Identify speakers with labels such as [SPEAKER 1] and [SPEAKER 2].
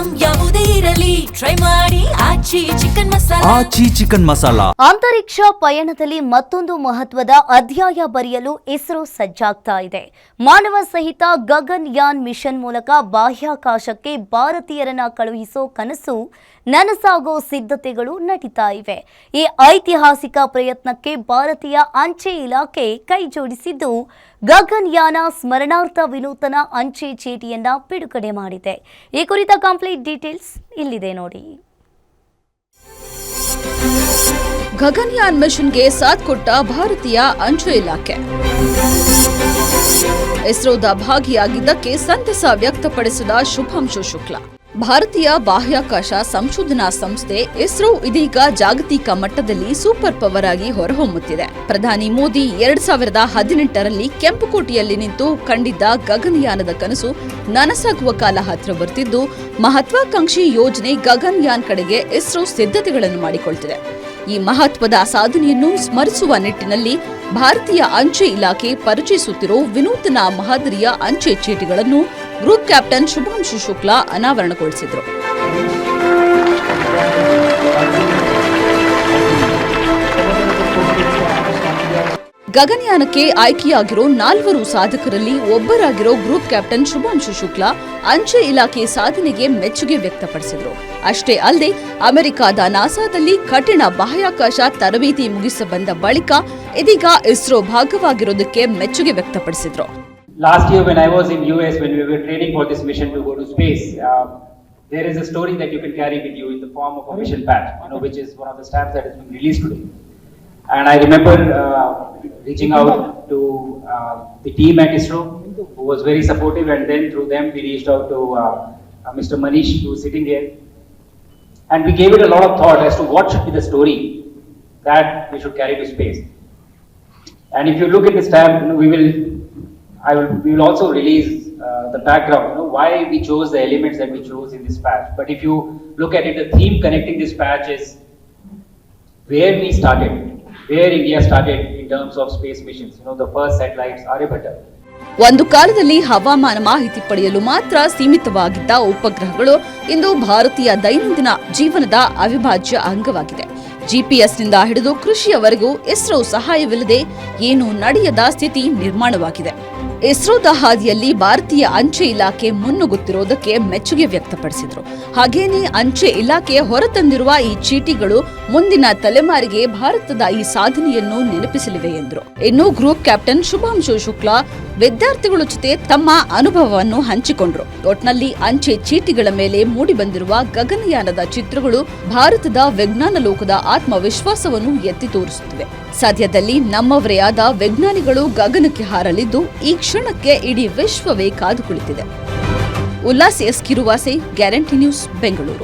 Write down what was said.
[SPEAKER 1] Item ಯಾವುದೇ ಇರಲಿ try ಮಾಡಿ ಆಚಿ ಚಿಕನ್ ಮಸಾಲಾ.
[SPEAKER 2] ಅಂತರಿಕ್ಷ ಪಯಣದಲ್ಲಿ ಮತ್ತೊಂದು ಮಹತ್ವದ ಅಧ್ಯಾಯ ಬರೆಯಲು ಇಸ್ರೋ ಸಜ್ಜಾಗ್ತಾ ಇದೆ. ಮಾನವ ಸಹಿತ ಗಗನಯಾನ್ ಮಿಷನ್ ಮೂಲಕ ಬಾಹ್ಯಾಕಾಶಕ್ಕೆ ಭಾರತೀಯರನ್ನ ಕಳುಹಿಸೋ ಕನಸು ನನಸಾಗೋ ಸಿದ್ಧತೆಗಳು ನಡೀತಾ ಇವೆ. ಈ ಐತಿಹಾಸಿಕ ಪ್ರಯತ್ನಕ್ಕೆ ಭಾರತೀಯ ಅಂಚೆ ಇಲಾಖೆ ಕೈ ಜೋಡಿಸಿದ್ದು ಗಗನಯಾನ ಸ್ಮರಣಾರ್ಥ ವಿನೂತನ ಅಂಚೆ ಚೀಟಿಯನ್ನ ಬಿಡುಗಡೆ ಮಾಡಿದೆ. ಈ ಕುರಿತ ಕಂಪ್ಲೀಟ್ ಡೀಟೇಲ್ಸ್ ಇಲ್ಲಿದೆ ನೋಡಿ.
[SPEAKER 3] ಗಗನಯಾನ್ ಮಿಷನ್ಗೆ ಸಾಥ್ ಕೊಟ್ಟ ಭಾರತೀಯ ಅಂಚೆ ಇಲಾಖೆ ಇಸ್ರೋದ ಭಾಗಿಯಾಗಿದ್ದಕ್ಕೆ ಸಂತಸ ವ್ಯಕ್ತಪಡಿಸಿದ ಶುಭಾಂಶು ಶುಕ್ಲಾ. ಭಾರತೀಯ ಬಾಹ್ಯಾಕಾಶ ಸಂಶೋಧನಾ ಸಂಸ್ಥೆ ಇಸ್ರೋ ಇದೀಗ ಜಾಗತಿಕ ಮಟ್ಟದಲ್ಲಿ ಸೂಪರ್ ಪವರ್ ಆಗಿ ಹೊರಹೊಮ್ಮುತ್ತಿದೆ. ಪ್ರಧಾನಿ ಮೋದಿ 2018ರಲ್ಲಿ ಕೆಂಪುಕೋಟೆಯಲ್ಲಿ ನಿಂತು ಕಂಡಿದ್ದ ಗಗನಯಾನದ ಕನಸು ನನಸಾಗುವ ಕಾಲ ಹತ್ರ ಬರ್ತಿದ್ದು, ಮಹತ್ವಾಕಾಂಕ್ಷಿ ಯೋಜನೆ ಗಗನಯಾನ್ ಕಡೆಗೆ ಇಸ್ರೋ ಸಿದ್ಧತೆಗಳನ್ನು ಮಾಡಿಕೊಳ್ತಿದೆ. ಈ ಮಹತ್ವದ ಸಾಧನೆಯನ್ನು ಸ್ಮರಿಸುವ ನಿಟ್ಟಿನಲ್ಲಿ ಭಾರತೀಯ ಅಂಚೆ ಇಲಾಖೆ ಪರಿಚಯಿಸುತ್ತಿರೋ ವಿನೂತನ ಮಾದರಿಯ ಅಂಚೆ ಚೀಟಿಗಳನ್ನು ಗ್ರೂಪ್ ಕ್ಯಾಪ್ಟನ್ ಶುಭಾಂಶು ಶುಕ್ಲಾ ಅನಾವರಣಗೊಳಿಸಿದರು. ಗಗನಯಾನಕ್ಕೆ ಆಯ್ಕೆಯಾಗಿರೋ 4 ಸಾಧಕರಲ್ಲಿ ಒಬ್ಬರಾಗಿರೋ ಗ್ರೂಪ್ ಕ್ಯಾಪ್ಟನ್ ಶುಭಾಂಶು ಶುಕ್ಲಾ ಅಂಚೆ ಇಲಾಖೆ ಸಾಧನೆಗೆ ಮೆಚ್ಚುಗೆ ವ್ಯಕ್ತಪಡಿಸಿದರು. ಅಷ್ಟೇ ಅಲ್ಲದೆ ಅಮೆರಿಕದ ನಾಸಾದಲ್ಲಿ ಕಠಿಣ ಬಾಹ್ಯಾಕಾಶ ತರಬೇತಿ ಮುಗಿಸಿ ಬಂದ ಬಳಿಕ ಇದೀಗ ಇಸ್ರೋ ಭಾಗವಾಗಿರೋದಕ್ಕೆ ಮೆಚ್ಚುಗೆ ವ್ಯಕ್ತಪಡಿಸಿದರು.
[SPEAKER 4] Last year when I was in US when we were training for this mission to go to space, there is a story that you can carry with you in the form of a mission patch, which is one of the stamps that has been released today. And I remember reaching out to the team at ISRO, who was very supportive, and then through them we reached out to Mr. Manish, who is sitting here, and we gave it a lot of thought as to what should be the story that we should carry to space. And if you look at the stamp, we will also release the background, why we chose the elements that we chose in this patch. But if you look at it, the theme connecting this patch is where we started, where India started in terms of space missions. The first satellites, Aryabhatta.
[SPEAKER 3] ಒಂದು ಕಾಲದಲ್ಲಿ ಹವಾಮಾನ ಮಾಹಿತಿ ಪಡೆಯಲು ಮಾತ್ರ ಸೀಮಿತವಾಗಿದ್ದ ಉಪಗ್ರಹಗಳು ಇಂದು ಭಾರತೀಯ ದೈನಂದಿನ ಜೀವನದ ಅವಿಭಾಜ್ಯ ಅಂಗವಾಗಿದೆ. ಜಿಪಿಎಸ್ನಿಂದ ಹಿಡಿದು ಕೃಷಿಯವರೆಗೂ ಇಸ್ರೋ ಸಹಾಯವಿಲ್ಲದೆ ಏನೂ ನಡೆಯದ ಸ್ಥಿತಿ ನಿರ್ಮಾಣವಾಗಿದೆ. ಇಸ್ರೋದ ಹಾದಿಯಲ್ಲಿ ಭಾರತೀಯ ಅಂಚೆ ಇಲಾಖೆ ಮುನ್ನುಗ್ಗುತ್ತಿರುವುದಕ್ಕೆ ಮೆಚ್ಚುಗೆ ವ್ಯಕ್ತಪಡಿಸಿದರು. ಹಾಗೇನೇ ಅಂಚೆ ಇಲಾಖೆ ಹೊರತಂದಿರುವ ಈ ಚೀಟಿಗಳು ಮುಂದಿನ ತಲೆಮಾರಿಗೆ ಭಾರತದ ಈ ಸಾಧನೆಯನ್ನು ನೆನಪಿಸಲಿವೆ ಎಂದರು. ಇನ್ನು ಗ್ರೂಪ್ ಕ್ಯಾಪ್ಟನ್ ಶುಭಾಂಶು ಶುಕ್ಲಾ ವಿದ್ಯಾರ್ಥಿಗಳ ಜೊತೆ ತಮ್ಮ ಅನುಭವವನ್ನು ಹಂಚಿಕೊಂಡರು. ಒಟ್ನಲ್ಲಿ ಅಂಚೆ ಚೀಟಿಗಳ ಮೇಲೆ ಮೂಡಿಬಂದಿರುವ ಗಗನಯಾನದ ಚಿತ್ರಗಳು ಭಾರತದ ವಿಜ್ಞಾನ ಲೋಕದ ಆತ್ಮವಿಶ್ವಾಸವನ್ನು ಎತ್ತಿ ತೋರಿಸುತ್ತಿವೆ. ಸದ್ಯದಲ್ಲಿ ನಮ್ಮವರೇ ಆದ ವಿಜ್ಞಾನಿಗಳು ಗಗನಕ್ಕೆ ಹಾರಲಿದ್ದು ಈ ಕ್ಷಣಕ್ಕೆ ಇಡೀ ವಿಶ್ವವೇ ಕಾದು ಕುಳಿತಿದೆ. Ullas S Kiruvase, guarantee news, Bengaluru.